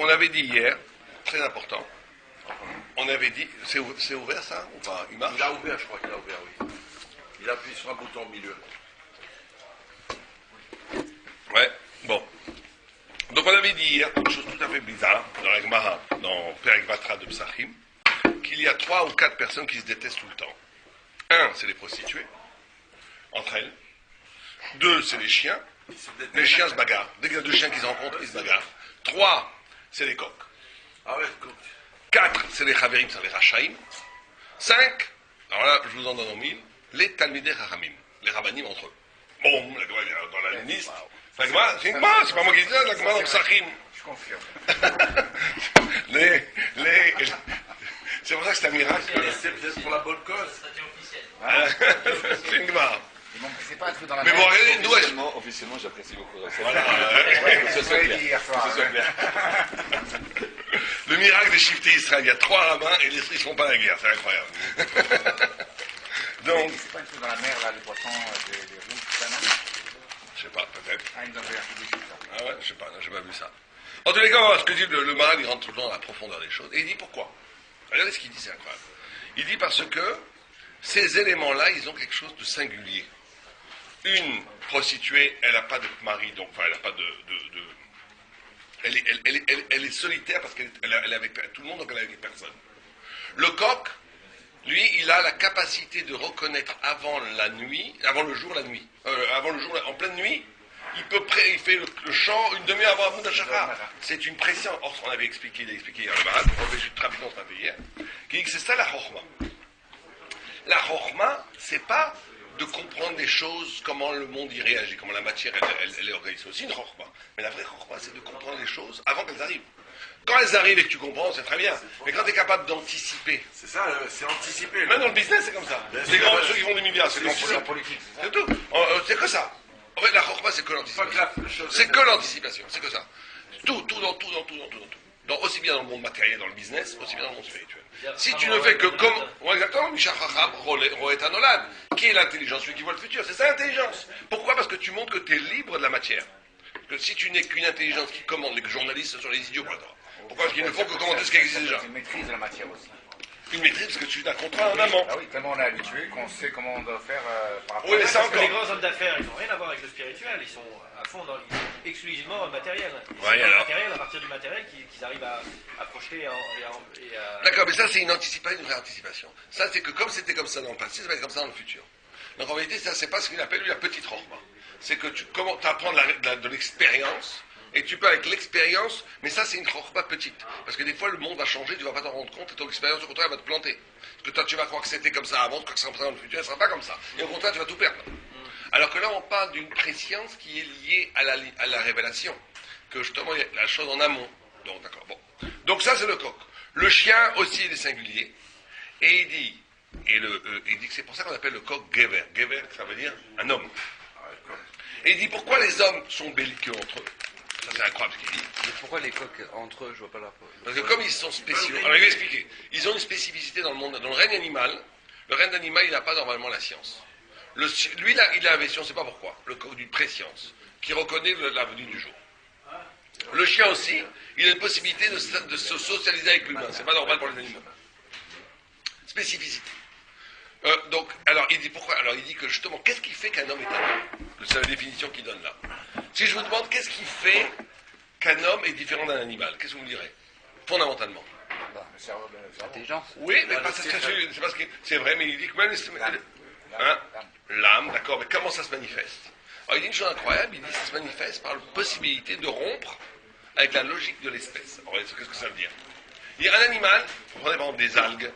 on avait dit hier, très important, on avait dit, c'est ouvert ça ou pas? Il marche? Il a ouvert, je crois qu'il a ouvert, oui. Il appuie sur un bouton au milieu. Ouais, bon. Donc on avait dit hier, une chose tout à fait bizarre, dans la Gemara, dans Perek Vatra de Psachim, qu'il y a 3 ou 4 personnes qui se détestent tout le temps. 1, c'est les prostituées, entre elles. 2, c'est les chiens. Les chiens se bagarrent. Dès qu'il y a 2 chiens qui se rencontrent, ils se bagarrent. 3, c'est les coqs. Ah ouais, coq. 4, c'est les chaverim, c'est les rachaim. 5, alors là, je vous en donne en 1000, les talmidei chachamim, les rabbanim entre eux. Bon, la Gemara dans la liste. La Gemara, c'est une Gemara, c'est pas moi qui dis ça, la Gemara dans Psachim. Je confirme. C'est pour ça que c'est un miracle. C'est peut-être pour la bonne cause. C'est une Gemara. C'est pas un truc dans la Mais bon, regardez, nous, Officiellement, j'apprécie beaucoup. voilà, Que ce soit clair. Que ce soit clair. le miracle des shiftés Israël, il y a 3 rabbins et ils ne font pas la guerre, c'est incroyable. Donc, c'est pas un truc dans la mer, là, les poissons, des roues, tout ça, non? je sais pas, peut-être. Ah, ils nous ont fait un truc dessus, ça. Ah ouais, je sais pas, non, j'ai pas vu ça. En tous les cas, voilà, ce que dit le Maral, il rentre tout le temps dans la profondeur des choses. Et il dit pourquoi. Regardez ce qu'il dit, c'est incroyable. Il dit parce que ces éléments-là, ils ont quelque chose de singulier. Une prostituée, elle n'a pas de mari, donc, enfin, elle n'a pas elle est solitaire parce qu'elle est avec tout le monde, donc elle est avec personne. Le coq, lui, il a la capacité de reconnaître avant le jour, la nuit. En pleine nuit, il fait le chant une demi-heure avant Amoud HaShachar. C'est une pression. Or, on avait expliqué, il a expliqué hier le Maral, on fait juste rapidement ce matin hier, qui dit que c'est ça la Chokhma. La Chokhma, c'est pas de comprendre des choses, comment le monde y réagit, comment la matière elle est organisée. C'est aussi une Chokhma. Mais la vraie Chokhma, c'est de comprendre les choses avant qu'elles arrivent. Quand elles arrivent et que tu comprends, c'est très bien. Mais quand tu es capable d'anticiper. C'est ça, c'est anticipé. Même dans le business, c'est comme ça. Les grands, ceux qui font des milliards, c'est la politique, c'est tout. C'est que ça. En fait, la Chokhma, c'est que l'anticipation. C'est que l'anticipation, c'est que ça. Tout. Donc, aussi bien dans le monde matériel, dans le business, aussi bien dans le monde spirituel. Si tu ne fais que comme... Ouais, exactement, Misha Chacham, Roet Anolad. Qui est l'intelligence? Celui qui voit le futur. C'est ça l'intelligence. Pourquoi? Parce que tu montres que tu es libre de la matière. Que si tu n'es qu'une intelligence qui commande, les journalistes sont les idiots pour toi. Pourquoi? Parce qu'ils ne font que commenter ce qui existe déjà. Une maîtrise de la matière aussi. Une maîtrise, parce que tu as un contrat en amont. Ah oui, tellement on est habitué qu'on sait comment on doit faire par rapport Oui, mais ça Parce que les encore. grands hommes d'affaires, ils n'ont rien à voir avec le spirituel, ils sont à fond exclusivement matériel. Ouais, alors. Matériel, à partir du matériel qu'ils arrivent à projeter et à... D'accord, mais ça c'est une anticipation, une vraie anticipation. Ça c'est que comme c'était comme ça dans le passé, ça va être comme ça dans le futur. Donc en réalité, ça c'est pas ce qu'il appelle lui la petite Chokhma. C'est que tu apprends de l'expérience, et tu peux avec l'expérience, mais ça c'est une Chokhma petite. Parce que des fois le monde va changer, tu vas pas t'en rendre compte, et ton expérience au contraire va te planter. Parce que toi tu vas croire que c'était comme ça avant, tu crois que c'est comme ça dans le futur, elle sera pas comme ça. Et au contraire tu vas tout perdre. Alors que là on parle d'une préscience qui est liée à la révélation. Que justement il y a la chose en amont. Donc d'accord, bon. Donc ça c'est le coq. Le chien aussi il est singulier. Et il dit que c'est pour ça qu'on appelle le coq Gever. Gever, ça veut dire un homme. Et il dit pourquoi les hommes sont belliqueux entre eux. Ça c'est incroyable ce qu'il dit. Mais pourquoi les coqs entre eux, je vois pas la... Parce que comme ils sont spéciaux, alors il va expliquer, ils ont une spécificité dans le monde, dans le règne animal. Le règne animal il n'a pas normalement la science. Lui il a la vision, on ne sait pas pourquoi, le coq d'une préscience, qui reconnaît la venue du jour. Le chien aussi, il a une possibilité de se socialiser avec l'humain, c'est pas normal pour les animaux. Spécificité. Donc, alors il dit pourquoi? Alors il dit que justement, qu'est-ce qui fait qu'un homme est un homme? C'est la définition qu'il donne là. Si je vous demande qu'est-ce qui fait qu'un homme est différent d'un animal, qu'est-ce que vous me direz? Fondamentalement. le cerveau, L'intelligence. Oui, mais pas c'est parce que c'est vrai, mais il dit que même l'âme, d'accord, mais comment ça se manifeste? Alors il dit une chose incroyable, il dit que ça se manifeste par la possibilité de rompre avec la logique de l'espèce. Alors qu'est-ce que ça veut dire? Il dit un animal, vous prenez par exemple des algues,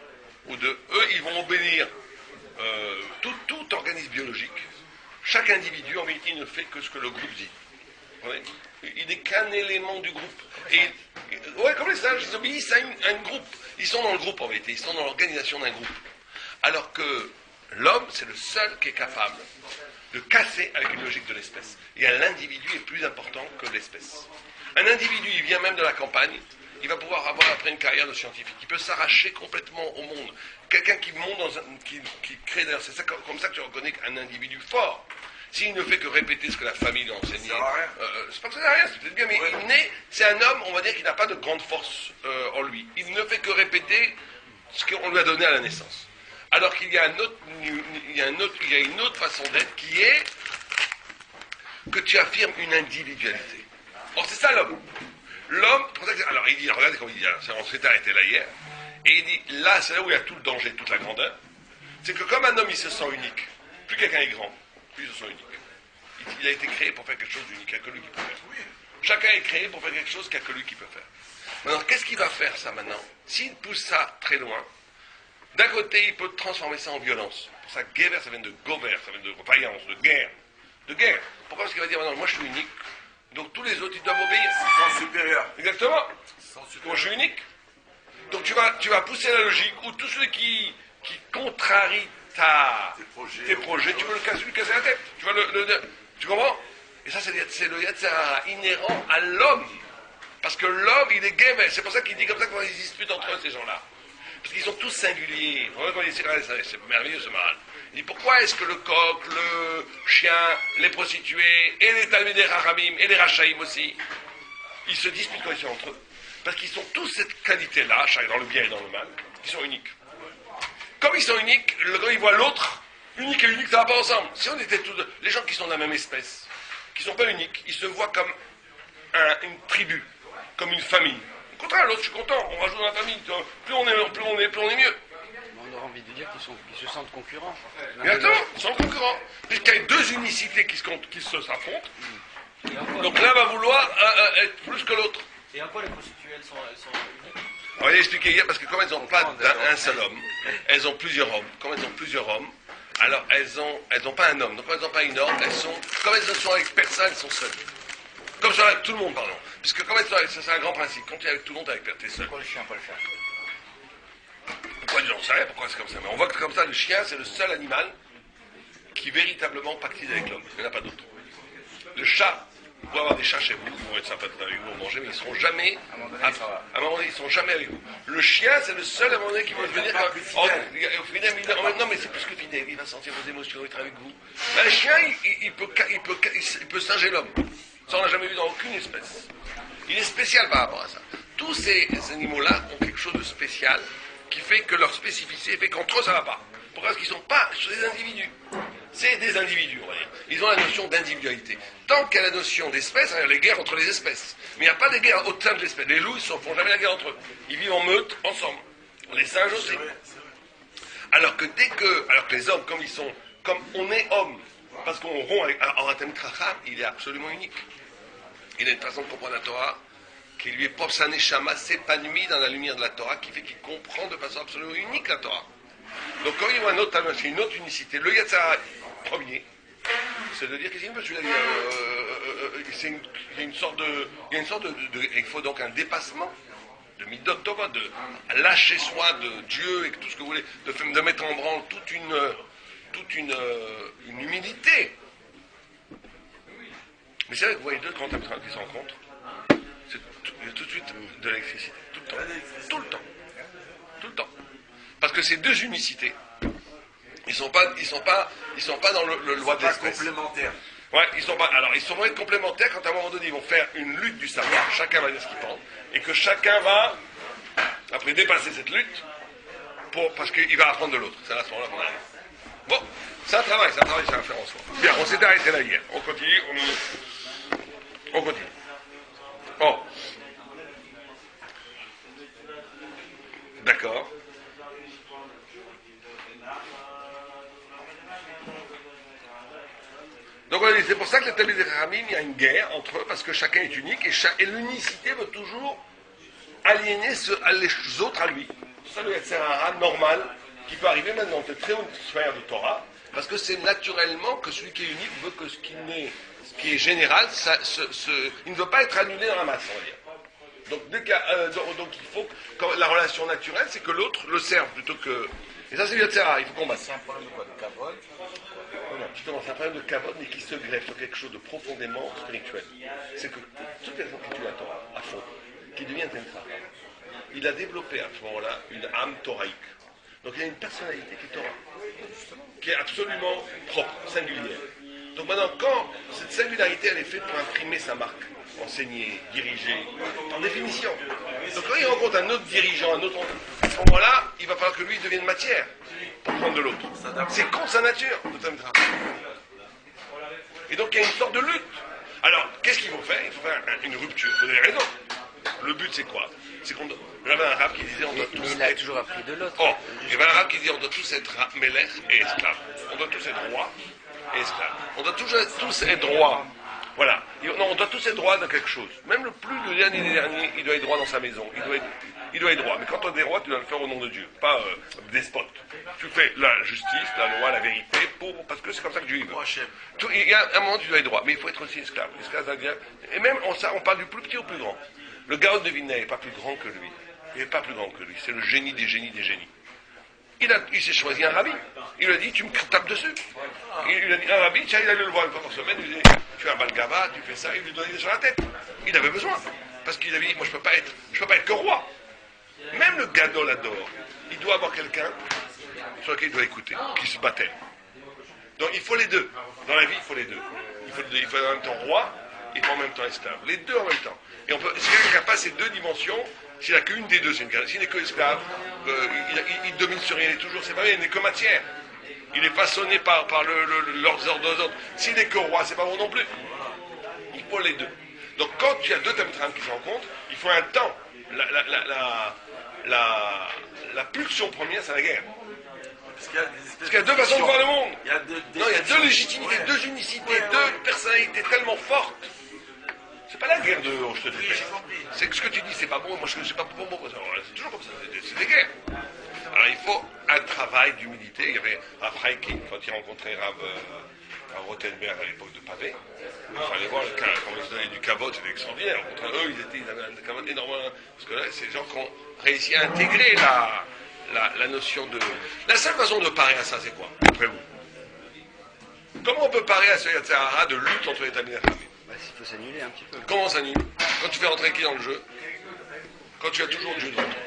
ou eux ils vont obéir tout organisme biologique. Chaque individu en vérité ne fait que ce que le groupe dit. Il n'est qu'un élément du groupe. Ouais, comme les singes, ils obéissent à un groupe. Ils sont dans le groupe en vérité, ils sont dans l'organisation d'un groupe. Alors que l'homme, c'est le seul qui est capable de casser avec une logique de l'espèce. Et l'individu est plus important que l'espèce. Un individu, il vient même de la campagne, il va pouvoir avoir après une carrière de scientifique. Il peut s'arracher complètement au monde. Quelqu'un qui monte qui crée d'ailleurs, c'est ça, comme ça que tu reconnais un individu fort. s'il ne fait que répéter ce que la famille lui a enseigné, Ça sert à rien. c'est pas que ça sert à rien, c'est peut-être bien, mais il naît, c'est un homme, on va dire, qui n'a pas de grande force en lui. Il ne fait que répéter ce qu'on lui a donné à la naissance. Alors qu'il y a une autre façon d'être qui est que tu affirmes une individualité. Or, c'est ça l'homme. L'homme, alors il dit, regardez comment il dit, on s'est arrêté là hier, et il dit, là, c'est là où il y a tout le danger, toute la grandeur, c'est que comme un homme, il se sent unique, plus quelqu'un est grand, plus il se sent unique. Il a été créé pour faire quelque chose d'unique, il n'y a que lui qui peut faire. Chacun est créé pour faire quelque chose qu'il n'y a que lui qui peut faire. Maintenant, qu'est-ce qu'il va faire, ça, maintenant? S'il pousse ça très loin, d'un côté, il peut transformer ça en violence. Pour ça, Gever, ça vient de Gover, ça vient de vaillance, de guerre. De guerre. Pourquoi? Parce qu'il va dire, non, moi je suis unique, donc tous les autres, ils doivent obéir. Sens supérieur. Exactement. Sens Moi supérieur. je suis unique. Donc tu vas pousser la logique où tous ceux qui contrarient tes projets, tu veux lui casser la tête. Tu comprends? Et ça, c'est le Yetzirah inhérent à l'homme. Parce que l'homme, il est gay, c'est pour ça qu'il dit comme ça qu'on ils disputent entre eux, ces gens-là. Parce qu'ils sont tous singuliers. C'est merveilleux ce mal. Il dit pourquoi est-ce que le coq, le chien, les prostituées, et les talmidei Chachamim, et les Rachaïm aussi, ils se disputent quand ils sont entre eux? Parce qu'ils ont tous cette qualité-là, dans le bien et dans le mal, ils sont uniques. Comme ils sont uniques, quand ils voient l'autre, unique et unique, ça ne va pas ensemble. Si on était tous les gens qui sont de la même espèce, qui ne sont pas uniques, ils se voient comme une tribu, comme une famille. Au contraire, l'autre, je suis content, on rajoute dans la famille. Plus on est mieux. On aurait envie de dire qu'ils se sentent concurrents. Exactement, ils sont concurrents. Puisqu'il y a deux unicités qui s'affrontent, Et en quoi, donc l'un va vouloir être plus que l'autre. et en quoi les prostituées, elles sont uniques? On va expliquer hier, parce que comme elles n'ont pas un seul homme, elles ont plusieurs hommes. Comme elles ont plusieurs hommes, alors elles n'ont pas un homme. Donc comme elles n'ont pas une homme, comme elles ne sont avec personne, elles sont seules. Comme ça avec tout le monde, pardon. Puisque comme elles sont avec, ça c'est un grand principe. Quand tu es avec tout le monde, t'es avec personne, t'es seul. Pourquoi le chien, pas le chat? Pourquoi j'en sais rien, pourquoi c'est comme ça. Mais on voit que comme ça, le chien, c'est le seul animal qui véritablement pactise avec l'homme. Il n'y en a pas d'autre. Le chat, vous pouvez avoir des chats chez vous, ils vont être sympas avec vous, manger, mais ils ne seront jamais. À un moment donné, ça va. À un moment donné, ils ne seront jamais avec vous. Le chien, c'est le seul à un moment donné qui va venir. Non, mais c'est plus que fidèle. Il va sentir vos émotions, il va être avec vous. Ben, le chien, il peut singer l'homme. Ça, on n'a jamais vu dans aucune espèce. Il est spécial par rapport à ça. Tous ces animaux-là ont quelque chose de spécial qui fait que leur spécificité fait qu'entre eux, ça ne va pas. Pourquoi? Parce qu'ils ne sont pas des individus. C'est des individus, on va dire. Ils ont la notion d'individualité. Tant qu'il y a la notion d'espèce, il y a les guerres entre les espèces. Mais il n'y a pas de guerre au sein de l'espèce. Les loups, ils ne font jamais la guerre entre eux. Ils vivent en meute, ensemble. Les singes aussi. Alors que les hommes, comme on est homme, parce qu'on rompt avec Aratem Tracham, il est absolument unique. Il a une façon de comprendre la Torah qui lui est propre, sa neshama s'épanouit dans la lumière de la Torah, qui fait qu'il comprend de façon absolument unique la Torah. Donc quand il voit c'est une autre unicité. Le Yetzirah premier, c'est de dire qu'est-ce qu'il veut, il y a une sorte de, il faut donc un dépassement de midot Torah, de lâcher soi de Dieu et tout ce que vous voulez, de mettre en branle toute une humilité. Mais c'est vrai que vous voyez deux grands êtres qui se rencontrent, il y a tout de suite de l'électricité, tout le temps. Parce que ces deux unicités, ils sont pas dans le loi de Pas l'espèce. complémentaire. Ouais, ils sont être complémentaires quand à un moment donné ils vont faire une lutte du savoir, chacun va dire ce qu'il pense, et que chacun va après dépasser cette lutte parce qu'il va apprendre de l'autre. C'est à ce moment-là qu'on arrive. Bon, c'est un travail, c'est à faire en soi. Bien, on s'est arrêté là hier. On continue. Oh. D'accord. Donc c'est pour ça que les talmidei Chachamim, il y a une guerre entre eux, parce que chacun est unique, et l'unicité veut toujours aliéner les autres à lui. C'est ça le Yetzirah normal, qui peut arriver maintenant dans de très haute sphère de Torah, parce que c'est naturellement que celui qui est unique veut que ce qui est général, il ne veut pas être annulé dans la masse, on va dire. Donc il faut, la relation naturelle, c'est que l'autre le serve plutôt que... Et ça c'est le Yetzirah, il faut combattre. C'est un problème de quoi? De cavode? Voilà, justement, c'est un problème de kavod, mais qui se greffe sur quelque chose de profondément spirituel. C'est que toute personne qui tue la Torah, à fond, qui devient Tentra, il a développé à ce moment-là une âme thoraïque. Donc il y a une personnalité qui est Torah, qui est absolument propre, singulière. Donc maintenant, quand cette singularité, elle est faite pour imprimer sa marque, enseigner, diriger, par définition. Donc quand il rencontre un autre dirigeant, un autre... À ce moment-là, il va falloir que lui devienne matière pour prendre de l'autre. C'est contre sa nature, le Talmud Chacham. Et donc il y a une sorte de lutte. Alors, qu'est-ce qu'il faut faire? Il faut faire une rupture. Vous avez raison. Le but, c'est quoi? C'est qu'on... J'avais un arabe qui disait on doit tous Mais il a toujours appris de l'autre. Oh, il y avait un arabe qui disait on doit tous être melech et esclaves. On doit tous être rois et esclaves. On doit tous être rois. Voilà. Non, on doit tous être droits dans quelque chose. Même le plus le dernier des derniers, il doit être droit dans sa maison. Il doit être droit. Mais quand on est roi, tu dois le faire au nom de Dieu, pas despote. Tu fais la justice, la loi, la vérité, parce que c'est comme ça que Dieu veut. Il y a un moment où tu dois être droit, mais il faut être aussi esclave. Esclave, ça veut dire... Et même, on parle du plus petit au plus grand. Le Gaon de Vilna n'est pas plus grand que lui. Il n'est pas plus grand que lui. C'est le génie des génies des génies. Il s'est choisi un rabbi. Il lui a dit, tu me tapes dessus. Il a dit, un rabbi, tiens, il allait le voir une fois par semaine, il lui a dit, tu as un balgava, tu fais ça, il lui donnait sur la tête. Il avait besoin. Parce qu'il avait dit, moi je peux pas être que roi. Même le gadol adore. Il doit avoir quelqu'un sur lequel il doit écouter, qui se battait. Donc il faut les deux. Dans la vie, il faut les deux. Il faut en même temps roi et en même temps esclave. Les deux en même temps. Et si quelqu'un n'a pas ces deux dimensions, s'il n'a qu'une des deux, s'il n'est que esclave, il domine sur rien, il est toujours séparé, il n'est que matière. Il est façonné par leurs ordres. S'il n'est que roi, c'est pas bon non plus. Il faut les deux. Donc quand il y a deux Talmid Chacham qui se rencontrent, il faut un temps. La pulsion première, c'est la guerre. Parce qu'il y a deux façons de voir le monde. Il y a deux légitimités, deux unicités, deux personnalités tellement fortes. C'est pas la guerre de je te déteste. C'est que ce que tu dis, c'est pas bon, moi je sais pas pour moi. C'est toujours comme ça, c'est des guerres. Alors il faut un travail d'humilité. Il y avait Rav Chaim, quand il rencontrait Rav Rothenberg à l'époque de Pavé, il fallait voir comment ils se donnaient du kavod, c'était extraordinaire. Contre eux, ils avaient un kavod énorme. Parce que là, c'est des gens qui ont réussi à intégrer la notion de... La seule façon de parer à ça, c'est quoi, après vous? Comment on peut parer à ce Yatzerara de lutte entre les Talmid Chacham? Il faut s'annuler un petit peu. Comment on s'annule? Quand tu fais rentrer qui dans le jeu? Quand tu as toujours Dieu devant toi.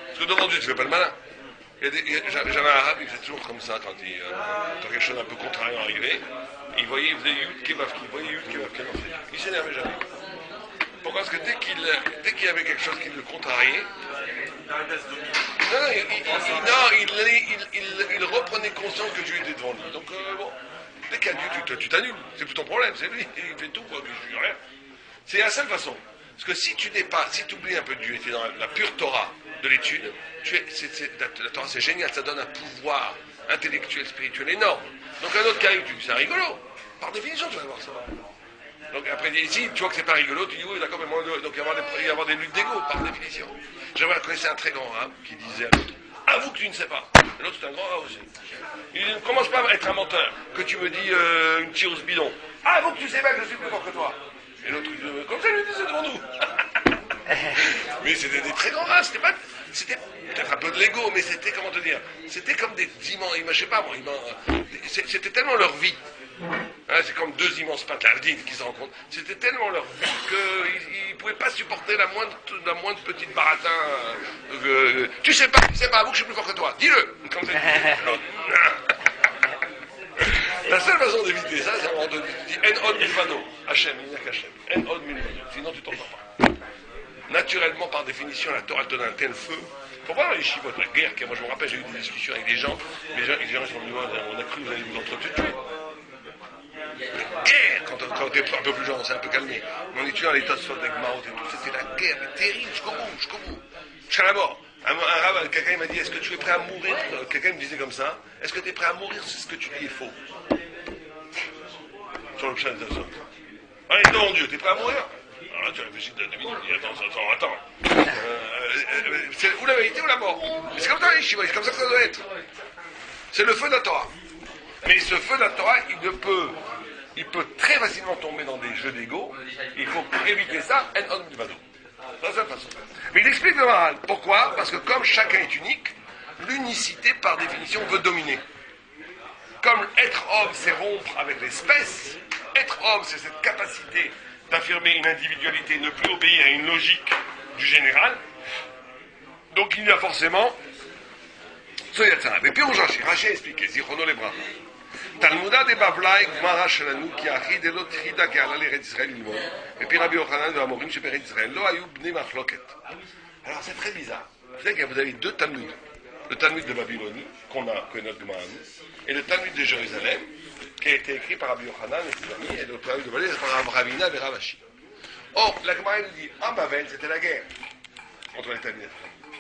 Parce que devant Dieu, tu fais pas le malin. J'avais un arabe, il faisait toujours comme ça quand quelque chose d'un peu contrariant arrivait. Il faisait Yud Kebavki, il voyait Yud Kebavki. Il s'énervait jamais. Pourquoi? Parce que dès qu'il y avait quelque chose qui le contrariait, il reprenait conscience que Dieu était devant lui. Donc bon, dès qu'il y a Dieu, tu t'annules. C'est plus ton problème, c'est lui. Il fait tout, quoi, je dis rien. C'est la seule façon. Parce que si tu oublies un peu Dieu et tu es dans la pure Torah de l'étude, la Torah c'est génial, ça donne un pouvoir intellectuel, spirituel énorme. Donc un autre qui arrive, tu dis c'est rigolo. Par définition, tu vas voir ça. Donc après, ici, tu vois que c'est pas rigolo, tu dis oui, d'accord, mais moi, donc il va y avoir des luttes d'ego, par définition. J'avais connaissé un très grand arabe qui disait à l'autre, avoue que tu ne sais pas. Et l'autre, c'est un grand arabe aussi. Il dit, ne commence pas à être un menteur, que tu me dis une tireuse bidon. Avoue que tu sais bien que je suis plus fort que toi. Et l'autre, il dit, comme ça, il lui disait devant nous. Mais c'était des très grands races, c'était peut-être un peu de l'ego, mais c'était, comment te dire, c'était comme des immenses, je sais pas moi, c'était tellement leur vie. Hein, c'est comme deux immenses patardines qui se rencontrent. C'était tellement leur vie qu'ils ne pouvaient pas supporter la moindre petite baratin. Tu sais pas, avoue que je suis plus fort que toi, dis-le. Comme ça, la seule façon d'éviter ça, c'est vraiment de dire En od milvado, Hachem, il n'y a qu'Hachem. En od milvado, sinon tu t'en sors pas. Naturellement, par définition, la Torah te donne un tel feu. Faut voir les chivotes, la guerre, moi je me rappelle, j'ai eu des discussions avec des gens, les gens sont venus voir, on a cru que vous allez vous entretuer. Guerre, quand t'es un peu plus jeune, on s'est un peu calmé. On étudiant les Tosfot avec Maot et tout, c'était la guerre, mais terrible, jusqu'au bout. Jusqu'à la mort. Un rab, quelqu'un m'a dit, est-ce que tu es prêt à mourir? Quelqu'un me disait comme ça, est-ce que tu es prêt à mourir si ce que tu dis est faux? Sur le pshat de Tosfot. Allez, non, Dieu, t'es prêt à mourir? Alors là, tu réfléchis 2 minutes, tu dis, attends. C'est ou la vérité ou la mort. Mais c'est comme ça les chivots, c'est comme ça que ça doit être. C'est le feu de la Torah. Mais ce feu de la Torah, il peut très facilement tomber dans des jeux d'ego. Il faut éviter ça, en od milvado. C'est la seule façon. Mais il explique le Maharal. Pourquoi? Parce que comme chacun est unique, l'unicité par définition veut dominer. Comme être homme, c'est rompre avec l'espèce, être homme, c'est cette capacité d'affirmer une individualité, ne plus obéir à une logique du général. Donc il y a forcément ce Yatzara. Mais puis on Rashi a expliqué, Zichrono les bras. Talmuda de Bavlaï, Gmara Shelanu, qui a ri de l'autre Rida qui a allé l'Eretz Israël Lilmod. Et puis Rabbi Yochanan de Amorim, chez Eretz Israël. Lo ayub bnei machloket. Alors c'est très bizarre. Vous savez que vous avez deux Talmuds. Le Talmud de Babylonie, qu'on a, que notre Gemara, et le Talmud de Jérusalem, qui a été écrit par Rabbi Yochanan et ses amis, et le Talmud de Babylonie, c'est par Ravina et Ravashi. Or, la Gemara nous dit, en Babel, c'était la guerre entre les Talmuds et les Talmuds.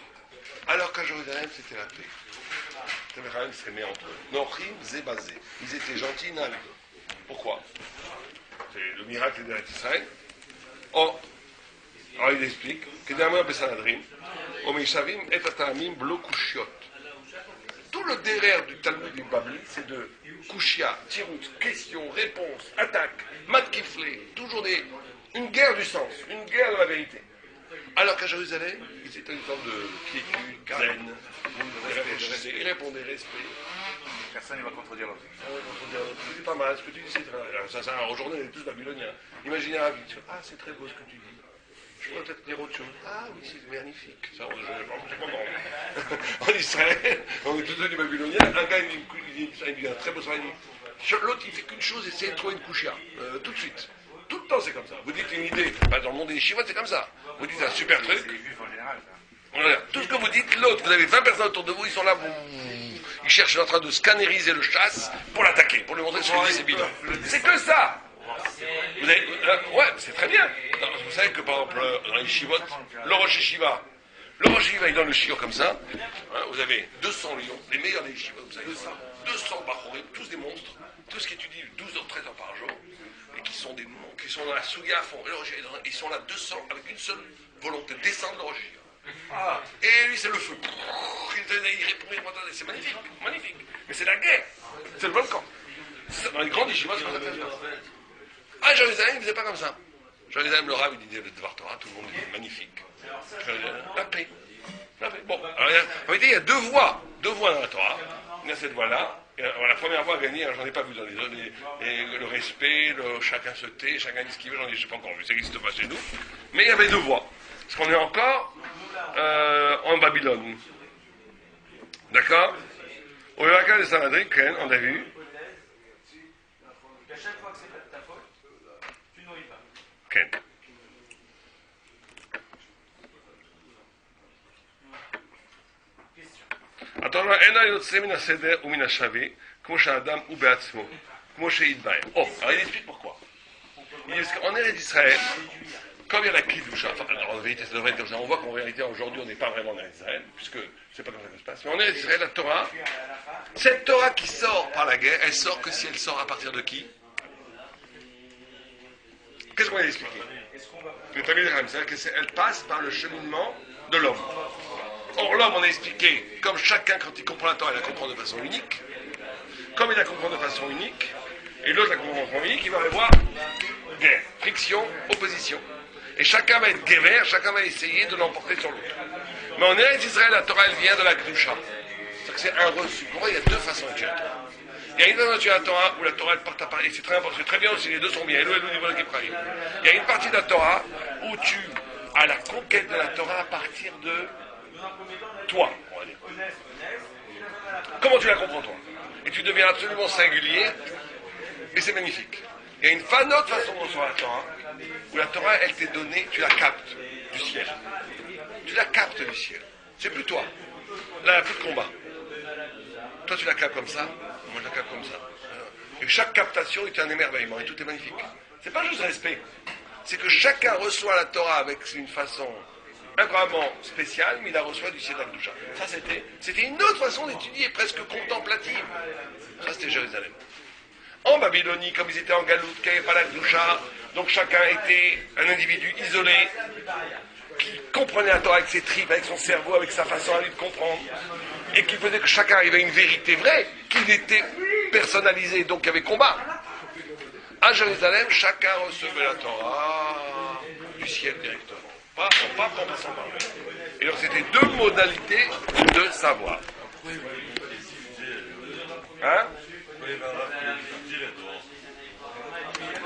Alors qu'à Jérusalem, c'était la paix. Les Talmuds s'aimaient entre eux. Nochim, Zébazé. Ils étaient gentils l'un avec l'autre. Pourquoi? C'est le miracle de Israël. Or, alors il explique que dans le Bessanadrim, au Meishavim et Tatamim blokushiot. Tout le derrière du Talmud du Babli, c'est de kushia, tirout, questions, réponses, attaques, matkiflé, toujours une guerre du sens, une guerre de la vérité. Alors qu'à Jérusalem, ils étaient une forme de quiétude, zen, ils réfléchissaient, ils répondaient respect. Personne ne va contredire l'autre. C'est pas mal, ce que tu dis, c'est très bien. Aujourd'hui, on est tous babyloniens. Imaginez un vide. Ah, c'est très beau ce que tu dis. Je pourrais peut-être dire autre chose. Ah oui, c'est magnifique. Ça, en Israël, on est tous devenus babyloniens. Un gars, il dit un très beau soir. L'autre, il fait qu'une chose, essayer de trouver une couchia. Tout de suite. Tout le temps, c'est comme ça. Vous dites une idée. Bah, dans le monde des chivotes, c'est comme ça. Vous dites un super truc. C'est les juifs en général, ça. Voilà. Tout ce que vous dites, l'autre, vous avez 20 personnes autour de vous, ils sont là, ils cherchent, en train de scanneriser le chasse pour l'attaquer, pour lui montrer ce qu'il dit, c'est bidon. C'est que ça. Vous avez, ouais, c'est très bien. Non, vous savez que par exemple, dans les chivotes, le Rosh Yeshiva, il donne le shiur comme ça. Hein, vous avez 200 lions, les meilleurs des chivotes, vous savez, 200 bachorim, tous des monstres, tous qui étudient 12 heures, 13 heures par jour, et qui sont des monstres, qui sont dans la souga à fond. Ils sont là 200 avec une seule volonté, descendre le Rosh Yeshiva. Et lui, c'est le feu. Il répond, c'est magnifique, magnifique. Mais c'est la guerre. C'est le volcan. Dans les grandes yeshivas, c'est pas ça. Ah, Jérusalem, il ne faisait pas comme ça. Jérusalem, le Rav, il disait le Dvar Torah, tout le monde disait magnifique. La paix. La paix. Bon, alors, en réalité, il y a deux voies dans la Torah. Il y a cette voie-là. La première voie gagnée, j'en ai pas vu dans les autres. Le respect, chacun se tait, chacun dit ce qu'il veut, je n'ai pas encore vu, ça n'existe pas chez nous. Mais il y avait deux voies. Parce qu'on est encore en Babylone. D'accord? Au Yeraka de Sanhedrin, on a vu. À chaque fois que c'est ta faute, tu nourris pas. Ken. התורה אינה יוצא מן הסדר ומן השווה, כמו שהאדם הוא בעצמו, כמו שהתבהר. Oh, alors il explique pourquoi. Il dit qu'en Eretz Israël, comme il y a la Kidusha, enfin, en vérité, ça devrait être comme ça. On voit qu'en réalité, aujourd'hui, on n'est pas vraiment en Eretz Israël, puisque c'est pas comme ça que ça se passe. Mais en Eretz Israël, la Torah, cette Torah qui sort par la guerre, elle sort que si elle sort à partir de qui? Qu'est-ce qu'on a expliqué? Le Talmud c'est qu'elle passe par le cheminement de l'homme. Or, l'homme, on a expliqué, comme chacun, quand il comprend la Torah, il la comprend de façon unique. Comme il la comprend de façon unique, et l'autre la comprend de façon unique, il va y avoir guerre, friction, opposition. Et chacun va être guévert, chacun va essayer de l'emporter sur l'autre. Mais en Eretz Israël, la Torah, elle vient de la Kedusha. C'est-à-dire que c'est un reçu. Pour moi, il y a deux façons d'étudier la Torah. Il y a une façon d'étudier la Torah où la Torah, elle part à Paris, et c'est très important, c'est très bien aussi, les deux sont bien. Il y a une partie de la Torah où tu as la conquête de la Torah à partir de toi, on va dire. Comment tu la comprends, toi? Et tu deviens absolument singulier, et c'est magnifique. Il y a une autre façon de recevoir la Torah, où la Torah, elle t'est donnée, tu la captes du ciel. Tu la captes du ciel. C'est plus toi. Là, il n'y a plus de combat. Toi, tu la captes comme ça, moi, je la capte comme ça. Et chaque captation est un émerveillement, et tout est magnifique. C'est pas juste respect. C'est que chacun reçoit la Torah avec une façon incroyablement spéciale, mais il la reçoit du ciel d'Akdoucha. Ça, c'était une autre façon d'étudier, presque contemplative. Ça, c'était Jérusalem. En Babylonie, comme ils étaient en galoute, qu'il n'y avait pas l'Akdoucha, donc chacun était un individu isolé, qui comprenait la Torah avec ses tripes, avec son cerveau, avec sa façon à lui de comprendre, et qui faisait que chacun arrivait à une vérité vraie, qui était personnalisée, donc il y avait combat. À Jérusalem, chacun recevait la Torah du ciel directement. Pas en passant par là. Et donc c'était deux modalités de savoir. Hein?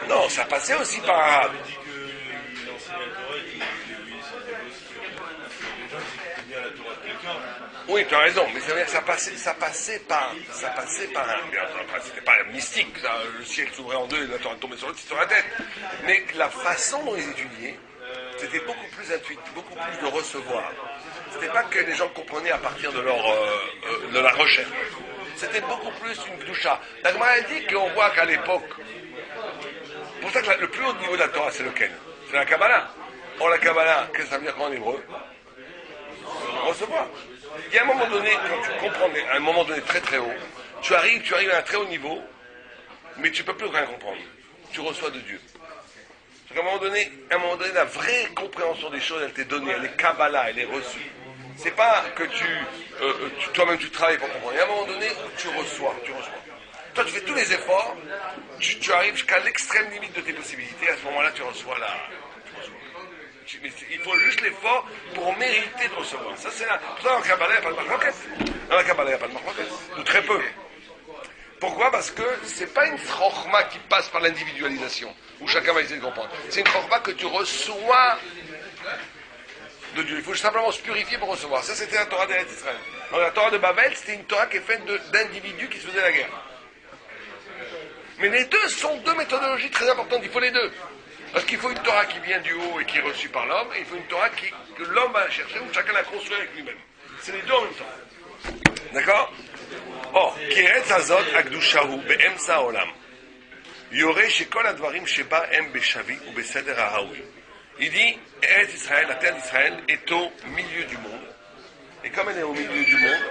Non, ça passait aussi par arabe. Il dit qu'il enseigne la Torah et qu'il obéissait aussi. Les gens, ils écoutaient bien la Torah de quelqu'un. Oui, tu as raison, mais ça veut dire que ça passait par un. Bien, c'était pas mystique, ça, le ciel s'ouvrait en deux et la Torah tombait sur la tête. Mais la façon dont ils étudiaient, c'était beaucoup plus intuitif, beaucoup plus de recevoir. C'était pas que les gens comprenaient à partir de de la recherche. C'était beaucoup plus une doucha. La Gemara dit qu'on voit qu'à l'époque, pour ça que le plus haut niveau de la Torah, c'est lequel? C'est la Kabbalah. Or, la Kabbalah, qu'est-ce que ça veut dire en hébreu? Recevoir. Il y a un moment donné, quand tu comprends, à un moment donné très très haut, tu arrives à un très haut niveau, mais tu ne peux plus rien comprendre. Tu reçois de Dieu. À un moment donné, la vraie compréhension des choses, elle t'est donnée, elle est Kabbalah, elle est reçue. C'est pas que toi-même tu travailles pour comprendre. Il y a un moment donné où tu reçois. Toi, tu fais tous les efforts, tu arrives jusqu'à l'extrême limite de tes possibilités, à ce moment-là, tu reçois il faut juste l'effort pour mériter de recevoir. Ça, c'est là. Pour ça, dans la Kabbalah, il n'y a pas de marloquette. Ou très peu. Pourquoi? Parce que c'est pas une chorma qui passe par l'individualisation, où chacun va essayer de comprendre. C'est une chorma que tu reçois de Dieu. Il faut simplement se purifier pour recevoir. Ça, c'était la Torah d'Eretz Israël. Dans la Torah de Babel, c'était une Torah qui est faite d'individus qui se faisaient la guerre. Mais les deux sont deux méthodologies très importantes. Il faut les deux. Parce qu'il faut une Torah qui vient du haut et qui est reçue par l'homme, et il faut une Torah que l'homme va chercher, où chacun la construit avec lui-même. C'est les deux en même temps. D'accord? Or, Kiretz Hazot Akdushahu Be'emsa Olam. Yore Shekol Advarim Sheba Em Beshavi ou Beseder Hahaoui. Il dit, Eretz Israël, la terre d'Israël, est au milieu du monde. Et comme elle est au milieu du monde,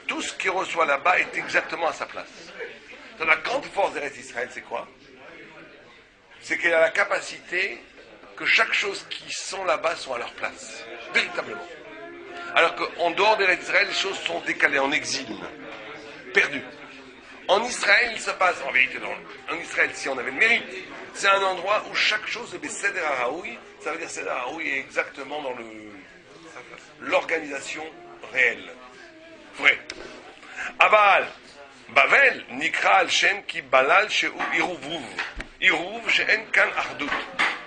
tout ce qui reçoit là-bas est exactement à sa place. Donc, la grande force d'Eretz Israël, c'est quoi? C'est qu'elle a la capacité que chaque chose qui sont là-bas sont à leur place. Véritablement. Alors qu'en dehors d'Eretz Israël, les choses sont décalées, en exil, perdues. En Israël, il se passe, en vérité, en Israël, si on avait le mérite, c'est un endroit où chaque chose est Seder Haoui. Ça veut dire Seder Haoui est exactement dans l'organisation réelle. Vrai. Aval, Bavel, Nikra al-Shem ki balal she'u iruvuv. Iruv she'en kan ardout.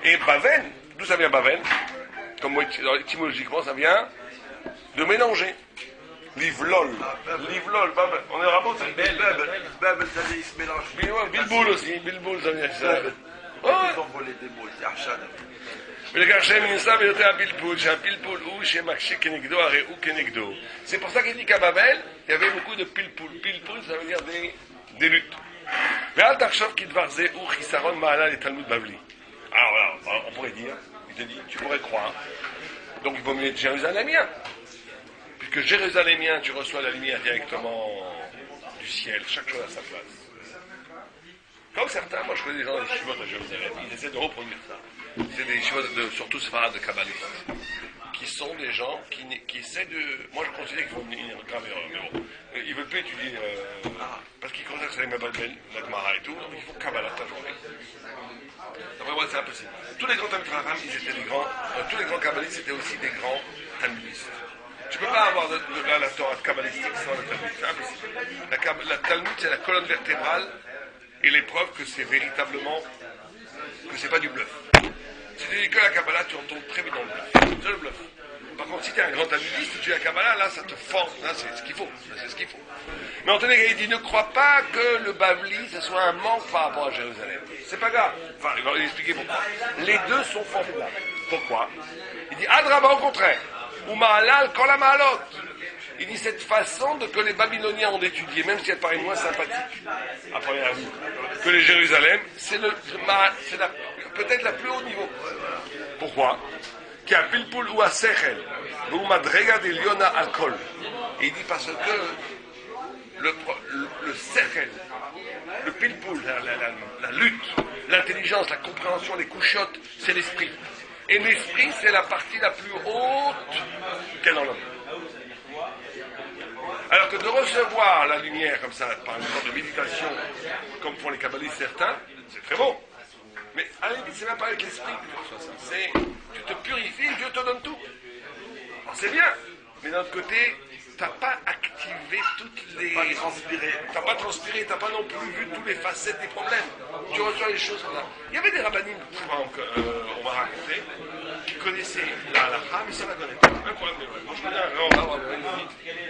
Et Bavel, d'où ça vient Bavel? Comme étymologiquement, ça vient de mélanger. Livlol, Babel. On est rabot, c'est Babel, ça dit, il se mélange. Bilboul aussi, Bilboul, ça vient de ça. Ils ont volé des mots, c'est Archad. C'est pour ça qu'il dit qu'à Babel, il y avait beaucoup de pilpoul. Pilpoul, ça veut dire des luttes. Alors voilà, on pourrait dire, il te dit, tu pourrais croire. Donc il vaut mieux être jérusalémien. Puisque jérusalémien, tu reçois la lumière directement du ciel, chaque chose à sa place. Comme certains, moi je connais des gens dans les chivot à Jérusalem, ils essaient de reproduire ça. C'est des chivot, surtout séfarades de kabbalistes, qui sont des gens qui essaient de... Moi je considère qu'ils font une grave erreur, mais bon. Ils veulent pas étudier, parce qu'ils considèrent que c'est les Mabadel, la Gemara et tout, donc il faut Kabbalah toute la journée. Après moi c'est impossible. Tous les grands Talmud ils étaient des grands, tous les grands kabbalistes étaient aussi des grands talmudistes. Tu ne peux pas avoir de la Torah kabbalistique sans le Talmud, c'est impossible. La Talmud c'est la colonne vertébrale et les preuves que c'est véritablement, que c'est pas du bluff. Si tu dis que la Kabbalah, tu retombes très vite dans le bluff. C'est le bluff. Par contre, si tu es un grand talmudiste, tu dis la Kabbalah, là, ça te force. Là, c'est ce qu'il faut. C'est ce qu'il faut. Mais en tenant il dit, ne crois pas que le Bavli, ce soit un manque par rapport à Jérusalem. C'est pas grave. Enfin, il va expliquer pourquoi. Les deux sont formidables. Pourquoi? Il dit, Adraba, au contraire. Ou Ma'alal, quand la Ma'alot. Il dit, cette façon que les Babyloniens ont étudié, même si elle paraît moins sympathique, à première vue, que les Jérusalem, c'est peut-être la plus haut niveau. Pourquoi? Qui a pilpoul ou a sechel, ou madrega de liona alcool. Et il dit parce que le sechel, le pilpoul, la lutte, l'intelligence, la compréhension, les couchottes, c'est l'esprit. Et l'esprit, c'est la partie la plus haute qu'est dans l'homme. Alors que de recevoir la lumière comme ça, par une sorte de méditation, comme font les kabbalistes certains, c'est très beau. Mais à la limite, c'est même pas avec l'esprit que tu reçois ça. C'est, tu te purifies et Dieu te donne tout. Alors c'est bien, mais d'un autre côté, tu n'as pas activé toutes les... T'as pas transpiré, tu n'as pas non plus vu toutes les facettes des problèmes. Tu reçois les choses comme ça. Il y avait des rabbinimes, on va raconter, connaissait la halakha, mais ça la connaît pas. Incroyable. Moi, je connais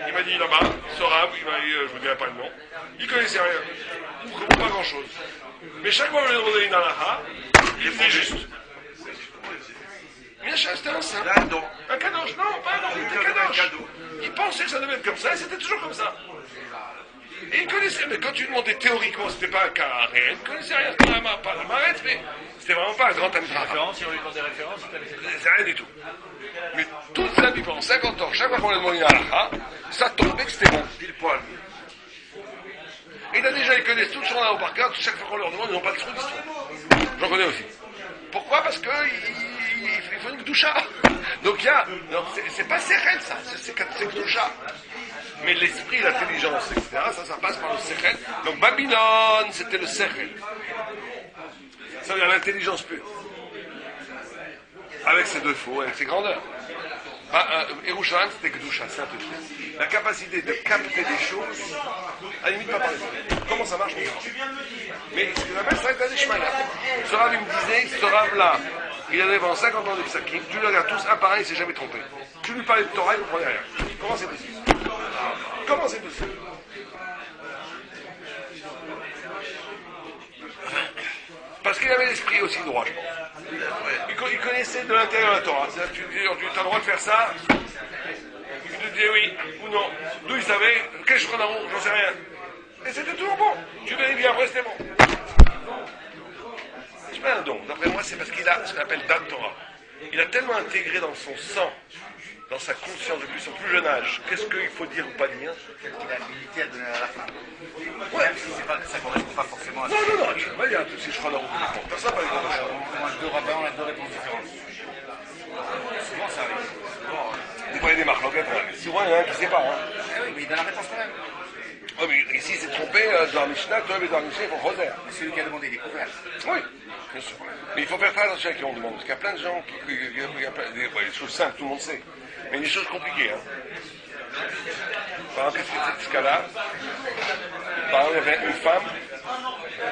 il m'a dit là-bas, Sorab, il m'a dit, je ne me dirai pas le nom. Il connaissait rien, ou pas grand-chose. Mais chaque fois que je lui demandais une halakha, il venait juste. Bien sûr, c'était un saint. Un kadosh, non, pas un kadosh. Il pensait que ça devait être comme ça, et c'était toujours comme ça. Et il connaissait, mais quand tu demandais théoriquement, c'était pas un cas réel, il connaissait rien, pas la marette, mais c'était vraiment pas un grand Tamid-Chacham. Référence, si on lui demande des références, C'est rien du tout. Mais toute sa vie, pendant 50 ans, chaque fois qu'on lui demandait une halakha, ça tombait que c'était bon. Pile poil. Et il a déjà, ils connaissent tout sur la haut par cœur, chaque fois qu'on leur demande, ils n'ont pas le trou d'histoire. J'en connais aussi. Pourquoi? Parce qu'il faut une doucha. Donc il y a, c'est pas sechel ça, c'est doucha. Mais l'esprit, l'intelligence, etc., ça passe par le sechel. Donc Babylone, c'était le sechel. Ça veut dire l'intelligence pure. Avec ses défauts, avec ses grandeurs. Yerushalayim, c'était Kedusha, sainteté. La capacité de capter des choses, à la limite pas par les. Comment ça marche? Mais ce que j'appelle ça, c'est un Ishmaïla. Ce Rav, il me disait, ce Rav-là, il avait pendant 50 ans de psakim, tu le regardes tous, un par un, il s'est jamais trompé. Tu lui parlais de Torah, il ne comprenait rien. Comment c'est possible? Comment c'est possible? Parce qu'il avait l'esprit aussi droit, je pense. Il connaissait de l'intérieur la Torah. C'est-à-dire que tu as le droit de faire ça, il te disait oui ou non. D'où il savait, qu'est-ce que je prends j'en sais rien. Et c'était toujours bon. Tu vérifies après, c'était bon. C'est pas un don. D'après moi, c'est parce qu'il a ce qu'on appelle Dat Torah. Il a tellement intégré dans son sang, dans sa conscience depuis son plus jeune âge, qu'est-ce qu'il faut dire ou pas dire. Il a l'habilité à donner à la fin. Ouais. Même si ça ne correspond pas forcément à Non, je sais pas, il y a tous ces choix d'arrondissement. Personne n'a pas les conditions. On a deux rabbins, on a deux réponses différentes. Souvent, ça arrive. Des fois, il y a des marques, souvent, il y en a un qui ne sait pas. Hein. Ah oui, mais il donne la réponse quand même. Oh, mais ici, il s'est trompé dans la Mishnah, toi, mais dans la Mishnah, il faut Roser. Mais celui qui a demandé, il est couvert. Oui, bien sûr. Mais il faut faire très attention à qui on demande, parce qu'il y a plein de gens il y a plein, des choses simples, tout le monde sait. Mais il y a des choses compliquées. Hein. Par exemple, qu'est-ce que c'est ce cas-là? Par exemple, il y avait une femme,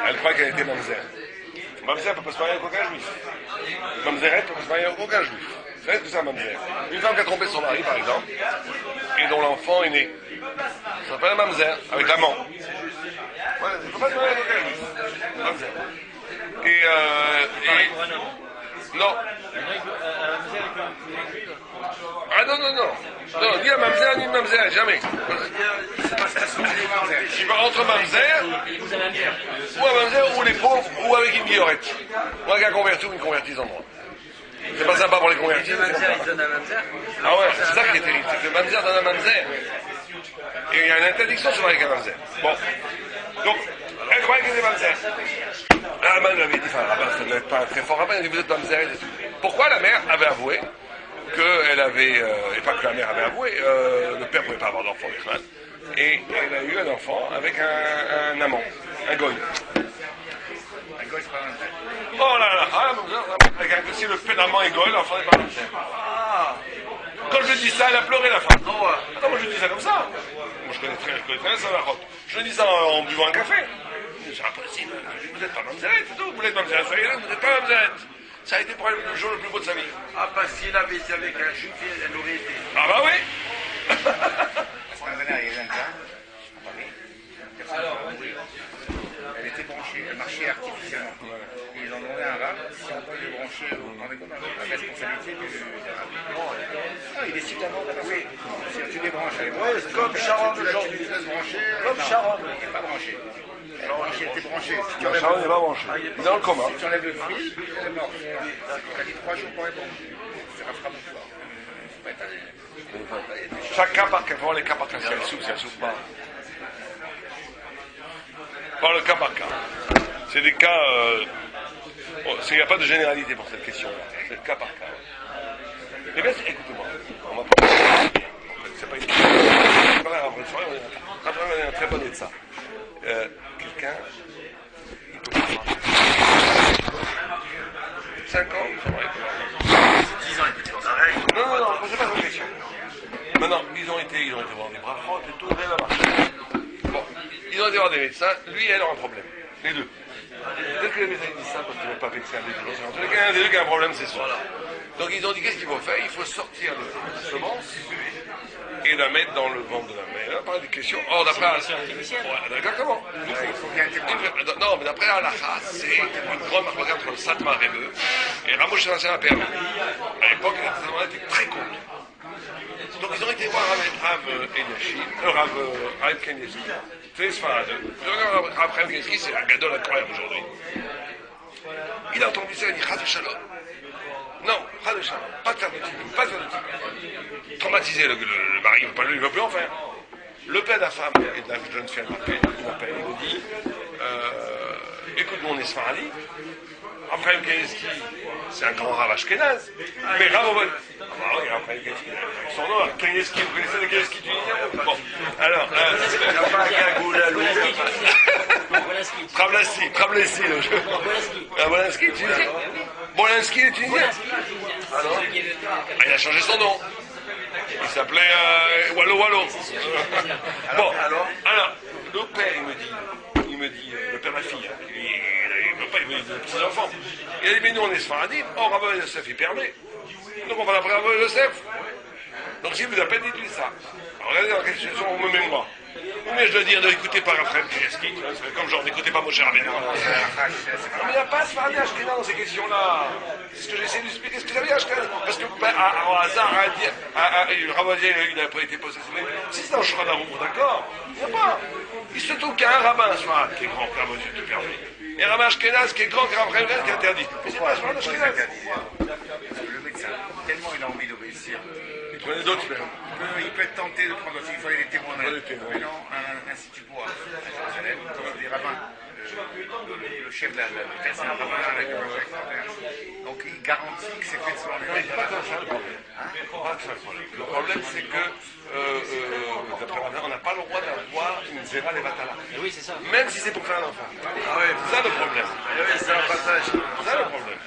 elle croit qu'elle était mamzer. Mamzer ne peut pas se marier avec aucun juif. Mamzeret ne peut pas se marier avec aucun juif. Vous savez ce que c'est un mamzer? Une femme qui a trompé son mari, par exemple, et dont l'enfant est né. Ça s'appelle un mamzer, avec l'amant. Voilà, il ne peut pas se marier avec aucun juif. Mamzer. Non. Ah non. Non, ni un mamzer, ni une mamzer, jamais. Je suis pas entre mamzer, ou un mamzer, ou les pauvres, ou avec une guillorette. Ou un gars converti ou une convertise en droit. C'est pas sympa pour les convertis. Le mamzer, il donne un mamzer. Ah ouais, c'est ça qui est terrible, c'est que le mamzer donne un mamzer. Et il y a une interdiction sur avec un mamzer. Bon. Donc, elle croyait qu'elle était mamzer. La rabbin lui avait dit, enfin, ça ne doit être pas un très fort rabbin, il a dit, vous êtes mamzer. Pourquoi la mère avait avoué qu'elle avait, et pas que la mère avait avoué, le père ne pouvait pas avoir d'enfant, et elle a eu un enfant avec un amant, un goy. Un goy, c'est pas un vrai. Oh là là, si le père d'amant est goy, l'enfant n'est pas mamzer. Quand je dis ça, elle a pleuré la femme. Attends, moi je dis ça comme ça. Moi je connais très bien ça, la route. Je dis ça en buvant un café. C'est impossible. Vous n'êtes pas mamzeret, c'est tout. Vous n'êtes mamzeret, soyez là, vous n'êtes pas mamzeret. Ça a été pour elle le jour le plus beau de sa vie. Ah, parce qu'il avait été avec un juif, elle aurait été. Ah bah oui. Parce qu'un dernier, il y avait un cas, à Paris, personne n'a mouru. Elle était branchée, elle marchait artificiellement. Et ils ont demandé à un rab si on peut les brancher, vous vous rendez compte la responsabilité du rab. Non, il décide d'abord de passer. Si tu les branches avec moi, Ouais, comme Sharon aujourd'hui. comme Sharon. Il n'est pas branché. Elle était branchée. Si tu enlèves Sharon n'est pas branché. Il est dans le coma. si tu enlèves le fil, elle est morte. Elle a dit 3 jours pour répondre. C'est un frappe-fort. Chaque cas par cas, voir les cas par cas, si elle souffre pas. Par le cas par cas. C'est des cas. Il n'y a pas de généralité pour cette question-là. C'est le cas par cas. Eh bien, écoutez-moi. On va pas. C'est pas une question. On est un très bon état. Quelqu'un. Il peut pas. 5 ans, ça va être. 10 ans, il était dans un règle. Non, c'est pas une question. Maintenant, ils ont été voir des brachot et tout, rien n'a marché. Bon, ils ont été voir des médecins, lui et elle ont un problème. Les deux. Peut-être que les médecins disent ça parce qu'ils ne veulent pas vexer un des deux. En tous les cas, un des deux qui a un problème, c'est ça. Donc ils ont dit, qu'est-ce qu'il faut faire? Il faut sortir la semence et la mettre dans le ventre de la mère. Là, pas des questions. Or, d'après... Ouais, exactement. Non, mais d'après Halakha, c'est une grande marque entre le Satmar et eux. Et Ramosh Hashem a permis. À l'époque, les Satmar étaient très contre. Donc ils ont été voir Rav Eliashib, Rav Kanievski, c'est Sfarad. Rav Kanievski, c'est un gadol incroyable aujourd'hui. Il a entendu ça, il dit Chaz Shalom. Non, Chaz Shalom, pas de faire de type, pas de faire de type. Traumatiser le mari, il ne veut plus en faire. Le père de la femme et de la jeune fille m'appelle, il me dit écoute, mon Sfaradi, Raphaël Kanievski, c'est un grand Rav Ashkenaz, mais Rav Ovadia. Ah oui, Raphaël Kanievski, avec son nom, Kanievski, vous connaissez le Kanievski tunisien? Bon, alors, il n'a pas un cagoule à l'eau. Trablassi, le jeu. Bolinski, tunisien. Bolinski, le tunisien. Alors, il a changé son nom. Il s'appelait Wallo. Bon, alors, le père, il me dit, le père de la fille, il veut pas, il veut des petits-enfants. Il a dit, mais nous on est Sfaradim, or Rabbi Yosef il permet. Donc on va l'appeler Rabbi Yosef. Donc si vous appelez, dites-lui ça. Alors regardez dans quelle situation on me met moi. Mais je dois dire, n'écoutez pas Raphaël Kanievski, comme genre n'écoutez pas Moshe Rabbeinu. Mais il n'y a pas de Sfaradi Ashkenaz dans ces questions-là. C'est ce que j'essaie d'expliquer. Est-ce que vous avez Ashkenaz? Parce que au hasard, Ravoisier, il n'a pas été possédé. Si c'est dans le Shulchan Aruch, d'accord, il n'y a pas. Il se trouve qu'il y a un rabbin Sfarad qui est grand que Ravoisier qui permet. Et un rabbin Ashkenaz qui est grand que Raphaël Kanievski qui est interdit. Mais c'est pas Sfarad Ashkenaz. Le médecin, tellement il a envie d'obéir. Il peut être tenté de prendre aussi, il fallait des témoins. Maintenant, un institut pour à Jérusalem, des rabbins, le chef de la c'est un rabbin avec un extraordinaire. Donc il garantit que c'est fait selon les règles. Le problème, c'est que, d'après Rabin, on n'a pas le droit d'avoir une zéra levatala. Oui, c'est ça. Même si c'est pour faire un enfant. C'est ça le problème. C'est un passage. C'est ça le problème.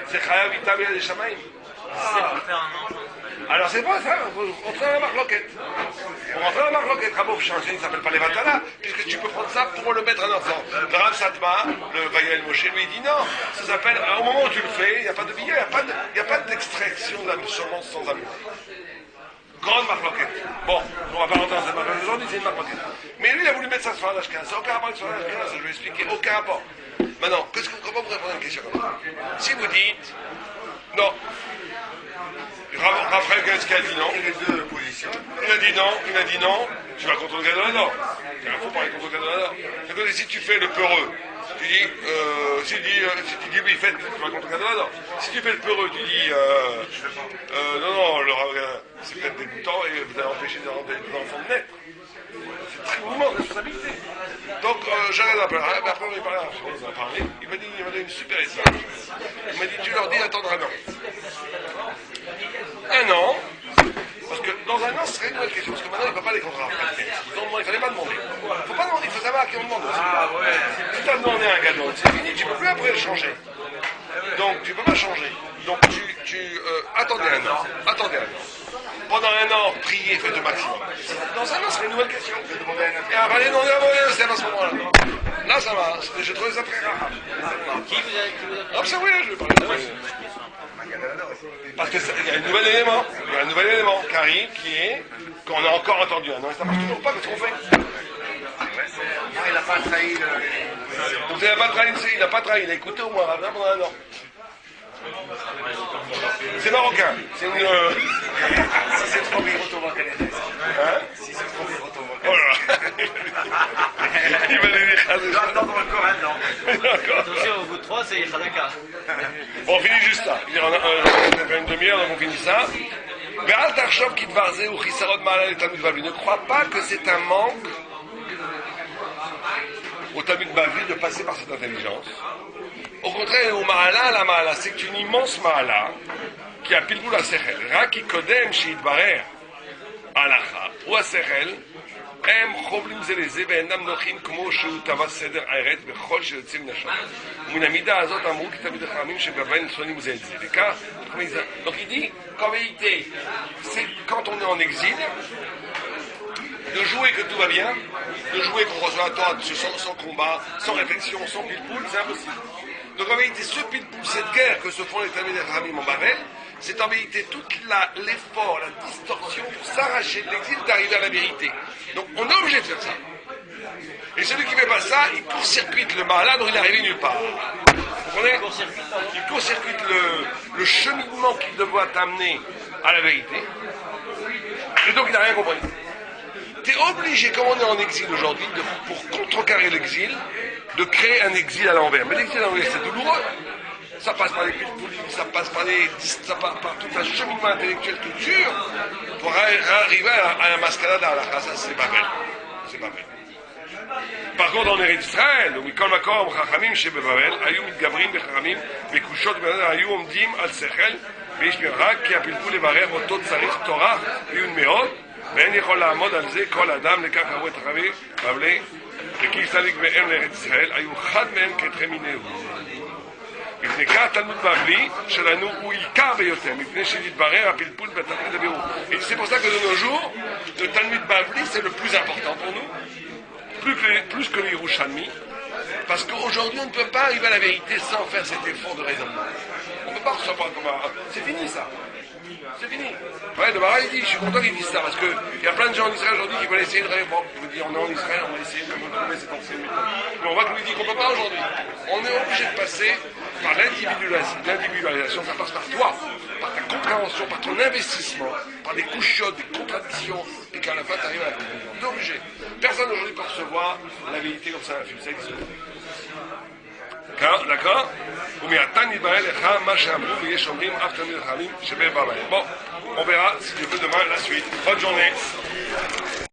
C'est Chayav Itabia des Shamaïm. C'est pour faire un enfant. Alors c'est pas ça, on rentre dans la marloquette. On rentre dans la marloquette. Rabbi Chanchin, il ne s'appelle pas les Vatala, puisque tu peux prendre ça pour le mettre un enfant. Le Rav Satma, le Vayael Moshe, lui dit non, ça s'appelle, au moment où tu le fais, il n'y a pas de billet, il n'y a pas d'extraction de la semence sans amour. Grande marloquette. Bon, on ne va pas rentrer dans cette marloquette aujourd'hui, c'est une marloquette. Mais lui, il a voulu mettre ça sur l'Ashkenaz. Ça n'a aucun rapport avec l'Ashkenaz, je vais expliquer, aucun rapport. Maintenant, comment vous répondez à une question comme ça? Si vous dites, non, Raphaël Kanievski a dit non. Il a dit non, tu vas contre le Gadol. Il faut parler contre le Gadol. Si tu fais le peureux, tu dis, si tu dis oui, faites, tu vas contre le Gadol. Si tu fais le peureux, tu dis, non, c'est peut-être dégoûtant et vous allez empêcher des enfants de naître. C'est très mouvement de responsabilité. Donc, j'arrête d'appel. Après, on a parlé. Il m'a donné une super étape. Il m'a dit, tu leur dis d'attendre un an. Un an, parce que dans un an, ce serait une bonne question, parce que maintenant, il ne peut pas les contrats. Ils ont demandé, il ne fallait pas demander. Il ne faut pas demander, il faut savoir à qui on demande aussi. Ah ouais. Si tu as demandé un gadol, c'est fini, tu ne peux plus après le changer. Donc, tu ne peux pas changer. Donc, attendez un an. Pendant un an, priez, faites le maximum. Dans un an, ce serait une nouvelle question. Et après, non, c'est à ce moment-là. Là, ça va. J'ai trouvé ça très rare. Qui vous a Ah, ça oui, je vais parler. Parce qu'il y a un nouvel élément. Il y a un nouvel élément qui arrive, qui est qu'on a encore entendu un an. Et ça marche toujours pas, qu'est-ce qu'on fait? Il n'a pas trahi Il n'a pas trahi, il a écouté au moins Ravin pendant un an. C'est marocain. C'est une. Si c'est trop Miroto, on va connaître. Hein? Si c'est trop Miroto, on va Oh là là. Il va les dire. Je dois attendre encore un an. Attention, au bout de 3, c'est Yadaka. Bon, on finit juste ça. On a fait une demi-heure, donc on finit ça. Ve'al tarshov kitvarze ou chisarod ma'ala le Talmud Bavli. Ne crois pas que c'est un manque au Talmud Bavli de passer par cette intelligence. Au contraire, au ma'ala, la ma'ala, c'est une immense ma'ala qui a pilboul à sechel. Raki kodem sheitbarer halacha ou à sechel. הם חובלים זה לזה ואינם נוחים כמו שהוא טבע סדר הארץ בכל שיוצא מן השנה. ומן המידה הזאת אמרו כי תמיד החכמים שבבין שונאים זה את זה. וכך, donc il dit qu'en vérité, c'est quand on est en exil, de jouer que tout va bien, de jouer qu'on reçoit la Torah sans combat, sans réflexion, sans pile-poule, c'est impossible. Donc en vérité, ce pile-poule, cette guerre que se font les Talmidei Chachamim en Babel, c'est en vérité tout l'effort, la distorsion pour s'arracher de l'exil, d'arriver à la vérité. Donc on est obligé de faire ça. Et celui qui ne fait pas ça, il court-circuite le malade, donc il n'arrive nulle part. Vous comprenez? Il court-circuite le cheminement qu'il doit amener à la vérité. Et donc il n'a rien compris. Tu es obligé, comme on est en exil aujourd'hui, pour contrecarrer l'exil, de créer un exil à l'envers. Mais l'exil à l'envers, c'est douloureux. Ça passe par les cultes politiques, ça passe par tout un cheminement intellectuel tout dur pour arriver à la mascarade à la khasa. C'est pas vrai. C'est pas vrai. Par contre, en Eretz Israël, ומכל מקום, חכמים שבבבל, היו מתגברים בחכמים, בקושות ובנדל, היו עומדים על שכל, ואיש מרחק, כי הפלפול לברר אותו צריך תורה, עיון מאוד, ואין יכול לעמוד על זה כל אדם, לכך אמרו את החכמים, בבלי, וכי סליק והם לארץ ישראל, היו חד מהם כתחי מינהו. מפני כך התלמוד בבלי שלנו הוא עיקר ביותר, מפני שנתברר הפלפול בתפקיד הבירור. Et c'est pour ça que de nos jours, le Talmud Bavli, c'est le plus important pour nous, plus que les Yerushalmi, parce qu'aujourd'hui on ne peut pas arriver à la vérité sans faire cet effort de raisonnement. On ne peut pas recevoir comme un... C'est fini ça. C'est fini. Ouais, le Mara il dit, je suis content qu'il dise ça, parce qu'il y a plein de gens en Israël aujourd'hui qui veulent essayer de répondre. Je vous dis, on est en Israël, on va essayer de retrouver cette ancienne méthode. Mais on voit que lui dit qu'on ne peut pas aujourd'hui. On est obligé de passer par l'individualisation, ça passe par toi, par ta compréhension, par ton investissement, par des couchottes, des contradictions, et qu'à la fin tu arrives à la conclusion. On est obligé. Personne aujourd'hui peut recevoir la vérité comme ça, ça existe. D'accord? Bon, on verra si Dieu veut demain la suite. Bonne journée.